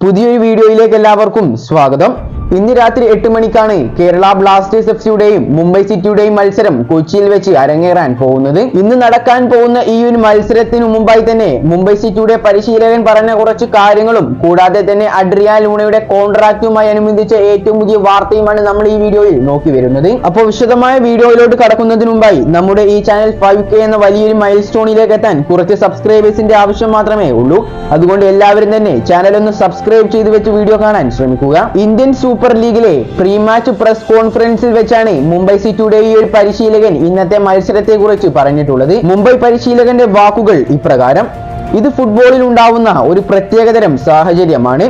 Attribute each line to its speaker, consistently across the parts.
Speaker 1: പുതിയൊരു വീഡിയോയിലേക്ക് എല്ലാവർക്കും സ്വാഗതം. ഇന്ന് രാത്രി 8 മണിക്കാണ് കേരള ബ്ലാസ്റ്റേഴ്സ് എഫ്സിയുടെയും മുംബൈ സിറ്റിയുടെയും മത്സരം കൊച്ചിയിൽ വെച്ച് അരങ്ങേറാൻ പോകുന്നത്. ഇന്ന് നടക്കാൻ പോകുന്ന ഈ ഒരു മത്സരത്തിനു മുമ്പായി തന്നെ മുംബൈ സിറ്റിയുടെ പരിശീലകൻ പറഞ്ഞ കുറച്ച് കാര്യങ്ങളും കൂടാതെ തന്നെ അഡ്രിയാൻ ലൂണയുടെ കോൺട്രാക്റ്റുമായി അനുബന്ധിച്ച ഏറ്റവും പുതിയ വാർത്തയുമാണ് നമ്മൾ ഈ വീഡിയോയിൽ നോക്കി വരുന്നത്. അപ്പോൾ വിശദമായ വീഡിയോയിലോട്ട് കടക്കുന്നതിന് മുമ്പായി നമ്മുടെ ഈ ചാനൽ 5K എന്ന വലിയൊരു മൈൽ സ്റ്റോണിലേക്ക് എത്താൻ കുറച്ച് സബ്സ്ക്രൈബേഴ്സിന്റെ ആവശ്യം മാത്രമേ ഉള്ളൂ. അതുകൊണ്ട് എല്ലാവരും തന്നെ ചാനൽ ഒന്ന് സബ്സ്ക്രൈബ് ചെയ്ത് വെച്ച് വീഡിയോ കാണാൻ ശ്രമിക്കുക. ഇന്ത്യൻ സൂപ്പർ ലീഗിലെ പ്രീ മാച്ച് പ്രസ് കോൺഫറൻസിൽ വെച്ചാണ് മുംബൈ സിറ്റിയുടെ ഈ ഒരു പരിശീലകൻ ഇന്നത്തെ മത്സരത്തെ കുറിച്ച് പറഞ്ഞിട്ടുള്ളത്. മുംബൈ പരിശീലകന്റെ വാക്കുകൾ ഇപ്രകാരം: ഇത് ഫുട്ബോളിൽ ഉണ്ടാവുന്ന ഒരു പ്രത്യേകതരം സാഹചര്യമാണ്.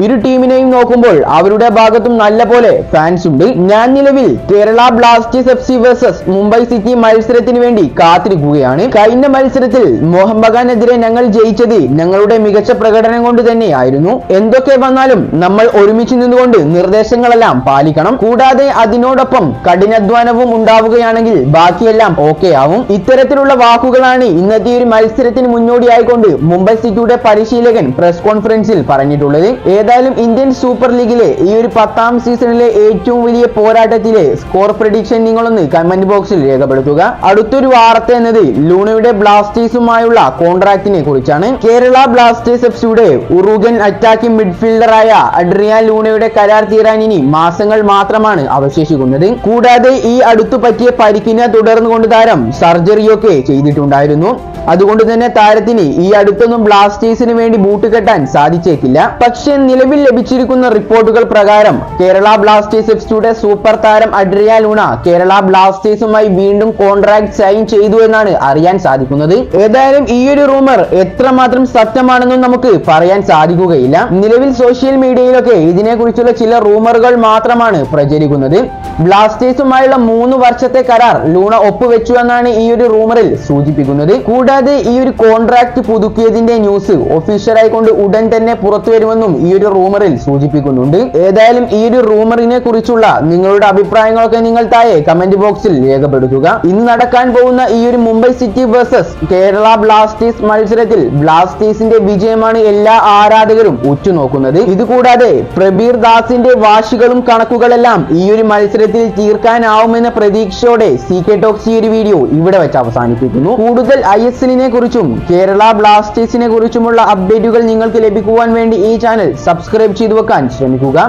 Speaker 1: ഇരു ടീമിനെയും നോക്കുമ്പോൾ അവരുടെ ഭാഗത്തും നല്ല പോലെ ഫാൻസ് ഉണ്ട്. ഞാൻ നിലവിൽ Kerala Blasters FC versus Mumbai city മത്സരത്തിന് വേണ്ടി കാത്തിരിക്കുകയാണ്. കഴിഞ്ഞ മത്സരത്തിൽ മോഹൻ ബഗാനെതിരെ ഞങ്ങൾ ജയിച്ചത് ഞങ്ങളുടെ മികച്ച പ്രകടനം കൊണ്ട് തന്നെയായിരുന്നു. എന്തൊക്കെ വന്നാലും നമ്മൾ ഒരുമിച്ച് നിന്നുകൊണ്ട് നിർദ്ദേശങ്ങളെല്ലാം പാലിക്കണം. കൂടാതെ അതിനോടൊപ്പം കഠിനാധ്വാനവും ഉണ്ടാവുകയാണെങ്കിൽ ബാക്കിയെല്ലാം ഓക്കെ ആവും. ഇത്തരത്തിലുള്ള വാക്കുകളാണ് ഇന്നത്തെ ഒരു മത്സരത്തിന് മുന്നോടിയായിക്കൊണ്ട് മുംബൈ സിറ്റിയുടെ പരിശീലകൻ പ്രസ് കോൺഫറൻസിൽ പറഞ്ഞിട്ടുള്ളത്. ഏതായാലും ഇന്ത്യൻ സൂപ്പർ ലീഗിലെ ഈ ഒരു 10ാം സീസണിലെ ഏറ്റവും വലിയ പോരാട്ടത്തിലെ സ്കോർ പ്രഡിക്ഷൻ നിങ്ങളൊന്ന് കമന്റ് ബോക്സിൽ രേഖപ്പെടുത്തുക. അടുത്തൊരു വാർത്ത എന്നത് ലൂണയുടെ ബ്ലാസ്റ്റേഴ്സുമായുള്ള കോൺട്രാക്റ്റിനെ കുറിച്ചാണ്. കേരള ബ്ലാസ്റ്റേഴ്സ് എഫ്സിയുടെ ഉറുഗൻ അറ്റാക്കിംഗ് മിഡ്ഫീൽഡറായ അഡ്രിയാൻ ലൂണയുടെ കരാർ തീരാൻ ഇനി മാസങ്ങൾ മാത്രമാണ് അവശേഷിക്കുന്നത്. കൂടാതെ ഈ അടുത്തു പറ്റിയ പരിക്കിനെ തുടർന്നുകൊണ്ട് താരം സർജറിയൊക്കെ ചെയ്തിട്ടുണ്ടായിരുന്നു. അതുകൊണ്ട് തന്നെ താരത്തിന് ഈ അടുത്തൊന്നും ബ്ലാസ്റ്റേഴ്സിന് വേണ്ടി ബൂട്ട് കെട്ടാൻ സാധിച്ചേക്കില്ല. പക്ഷേ നിലവിൽ ലഭിച്ചിരിക്കുന്ന റിപ്പോർട്ടുകൾ പ്രകാരം കേരള ബ്ലാസ്റ്റേഴ്സ് എഫ്സിയുടെ സൂപ്പർ താരം അഡ്രിയാൻ ലൂണ കേരള ബ്ലാസ്റ്റേഴ്സുമായി വീണ്ടും കോൺട്രാക്ട് സൈൻ ചെയ്തു എന്നാണ് അറിയാൻ സാധിക്കുന്നത്. ഏതായാലും ഈ ഒരു റൂമർ എത്രമാത്രം സത്യമാണെന്നും നമുക്ക് പറയാൻ സാധിക്കുകയില്ല. നിലവിൽ സോഷ്യൽ മീഡിയയിലൊക്കെ ഇതിനെക്കുറിച്ചുള്ള ചില റൂമറുകൾ മാത്രമാണ് പ്രചരിക്കുന്നത്. ബ്ലാസ്റ്റേഴ്സുമായുള്ള 3 വർഷത്തെ കരാർ ലൂണ ഒപ്പുവെച്ചു എന്നാണ് ഈ ഒരു റൂമറിൽ സൂചിപ്പിക്കുന്നത്. കൂടാതെ ഈ ഒരു കോൺട്രാക്ട് പുതുക്കിയതിന്റെ ന്യൂസ് ഒഫീഷ്യലായി കൊണ്ട് ഉടൻ തന്നെ പുറത്തു വരുമെന്നും ഈ ഒരു റൂമറിൽ സൂചിപ്പിക്കുന്നുണ്ട്. ഏതായാലും ഈ ഒരു റൂമറിനെ കുറിച്ചുള്ള നിങ്ങളുടെ അഭിപ്രായങ്ങളൊക്കെ നിങ്ങൾ താഴെ കമന്റ് ബോക്സിൽ രേഖപ്പെടുത്തുക. ഇന്ന് നടക്കാൻ പോകുന്ന ഈ ഒരു Mumbai city versus Kerala Blasters മത്സരത്തിൽ ബ്ലാസ്റ്റേഴ്സിന്റെ വിജയമാണ് എല്ലാ ആരാധകരും ഉറ്റുനോക്കുന്നത്. ഇതുകൂടാതെ പ്രബീർ ദാസിന്റെ വാശികളും കണക്കുകളെല്ലാം ഈ ഒരു മത്സരത്തിൽ തീർക്കാനാവുമെന്ന പ്രതീക്ഷയോടെ CK ടോക്സ് ഈ ഒരു വീഡിയോ ഇവിടെ വെച്ച് അവസാനിപ്പിക്കുന്നു. കൂടുതൽ ISL-നെ കുറിച്ചും കേരള ബ്ലാസ്റ്റേഴ്സിനെ കുറിച്ചുമുള്ള അപ്ഡേറ്റുകൾ നിങ്ങൾക്ക് ലഭിക്കുവാൻ വേണ്ടി ഈ ചാനൽ സബ്സ്ക്രൈബ് ചെയ്തു വെക്കാൻ ശ്രമിക്കുക.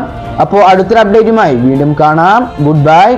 Speaker 1: അപ്പോൾ അടുത്തൊരു അപ്ഡേറ്റുമായി വീണ്ടും കാണാം. Good bye.